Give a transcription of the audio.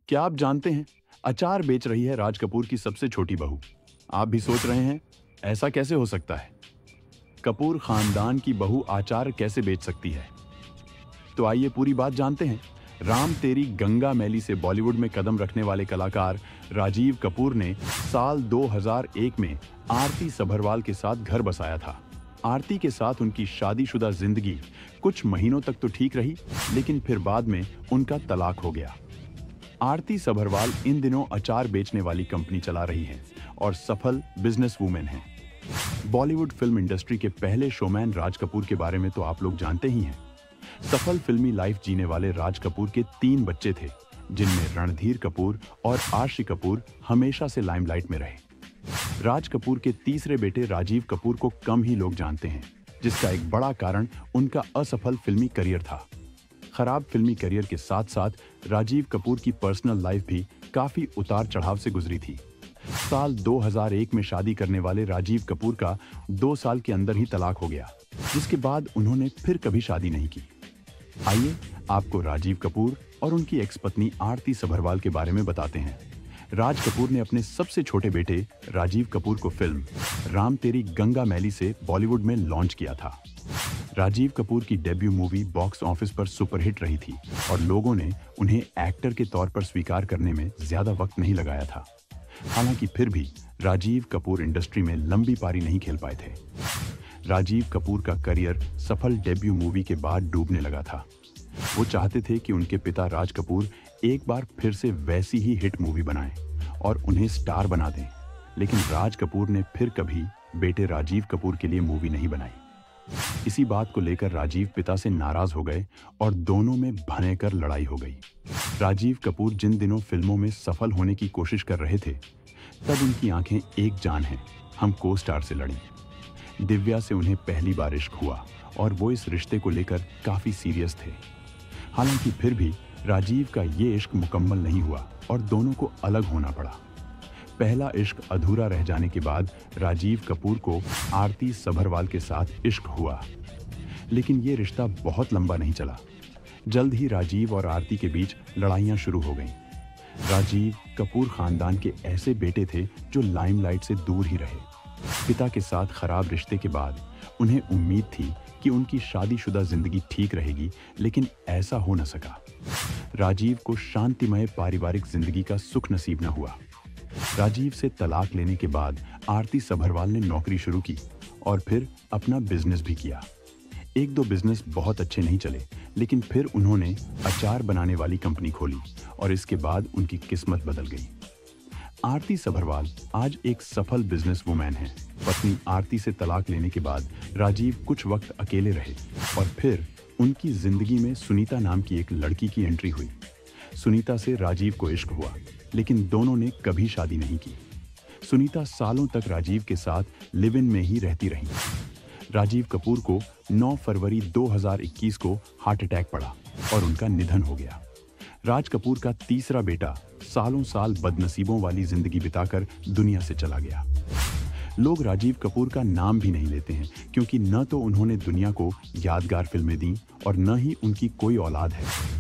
क्या आप जानते हैं, अचार बेच रही है राज कपूर की सबसे छोटी बहू। आप भी सोच रहे हैं, ऐसा कैसे हो सकता है? कपूर खानदान की बहू अचार कैसे बेच सकती है? तो आइए पूरी बात जानते हैं। राम तेरी गंगा मैली से बॉलीवुड में कदम रखने वाले कलाकार राजीव कपूर ने साल 2001 में आरती सभरवाल के साथ घर बसाया था। आरती के साथ उनकी शादीशुदा जिंदगी कुछ महीनों तक तो ठीक रही, लेकिन फिर बाद में उनका तलाक हो गया। आरती सभरवाल इन दिनों अचार बेचने वाली कंपनी चला रही हैं और सफल बिजनेस वूमेन हैं। बॉलीवुड फिल्म इंडस्ट्री के पहले शोमैन राज कपूर के बारे में तो आप लोग जानते ही हैं। सफल फिल्मी लाइफ जीने वाले राज कपूर के 3 बच्चे थे, जिनमें रणधीर कपूर और आर्शी कपूर हमेशा से लाइमलाइट में रहे। राज कपूर के तीसरे बेटे राजीव कपूर को कम ही लोग जानते हैं, जिसका एक बड़ा कारण उनका असफल फिल्मी करियर था। खराब फिल्मी करियर के साथ साथ राजीव कपूर की पर्सनल लाइफ भी काफी उतार चढ़ाव से गुजरी थी। साल 2001 में शादी करने वाले राजीव कपूर का 2 साल के अंदर ही तलाक हो गया, जिसके बाद उन्होंने फिर कभी शादी नहीं की। आइए आपको राजीव कपूर और उनकी एक्स पत्नी आरती सभरवाल के बारे में बताते हैं। राज कपूर ने अपने सबसे छोटे बेटे राजीव कपूर को फिल्म राम तेरी गंगा मैली से बॉलीवुड में लॉन्च किया था। राजीव कपूर की डेब्यू मूवी बॉक्स ऑफिस पर सुपरहिट रही थी और लोगों ने उन्हें एक्टर के तौर पर स्वीकार करने में ज्यादा वक्त नहीं लगाया था। हालांकि फिर भी राजीव कपूर इंडस्ट्री में लंबी पारी नहीं खेल पाए थे। राजीव कपूर का करियर सफल डेब्यू मूवी के बाद डूबने लगा था। वो चाहते थे कि उनके पिता राज कपूर एक बार फिर से वैसी ही हिट मूवी बनाएं और उन्हें स्टार बना दें, लेकिन राज कपूर ने फिर कभी बेटे राजीव कपूर के लिए मूवी नहीं बनाई। इसी बात को लेकर राजीव पिता से नाराज हो गए और दोनों में भयंकर लड़ाई हो गई। राजीव कपूर जिन दिनों फिल्मों में सफल होने की कोशिश कर रहे थे, तब उनकी आंखें एक जान है हम को स्टार से लड़ी। दिव्या से उन्हें पहली बार इश्क हुआ और वो इस रिश्ते को लेकर काफी सीरियस थे। हालांकि फिर भी राजीव का ये इश्क मुकम्मल नहीं हुआ और दोनों को अलग होना पड़ा। पहला इश्क अधूरा रह जाने के बाद राजीव कपूर को आरती सभरवाल के साथ इश्क हुआ, लेकिन ये रिश्ता बहुत लंबा नहीं चला। जल्द ही राजीव और आरती के बीच लड़ाइयां शुरू हो गईं। राजीव कपूर खानदान के ऐसे बेटे थे जो लाइमलाइट से दूर ही रहे। पिता के साथ खराब रिश्ते के बाद उन्हें उम्मीद थी कि उनकी शादीशुदा जिंदगी ठीक रहेगी, लेकिन ऐसा हो न सका। राजीव को शांतिमय पारिवारिक जिंदगी का सुख नसीब न हुआ। राजीव से तलाक लेने के बाद आरती सभरवाल ने नौकरी शुरू की और फिर अपना बिजनेस भी किया। 1-2 बिजनेस बहुत अच्छे नहीं चले, लेकिन फिर उन्होंने अचार बनाने वाली कंपनी खोली और इसके बाद उनकी किस्मत बदल गई। आरती सभरवाल आज एक सफल बिजनेस वुमैन है। पत्नी आरती से तलाक लेने के बाद राजीव कुछ वक्त अकेले रहे और फिर उनकी जिंदगी में सुनीता नाम की एक लड़की की एंट्री हुई। सुनीता से राजीव को इश्क हुआ, लेकिन दोनों ने कभी शादी नहीं की। सुनीता सालों तक राजीव के साथ लिव इन में ही रहती रही। राजीव कपूर को 9 फरवरी 2021 को हार्ट अटैक पड़ा और उनका निधन हो गया। राज कपूर का तीसरा बेटा सालों साल बदनसीबों वाली जिंदगी बिताकर दुनिया से चला गया। लोग राजीव कपूर का नाम भी नहीं लेते हैं, क्योंकि न तो उन्होंने दुनिया को यादगार फिल्में दी और न ही उनकी कोई औलाद है।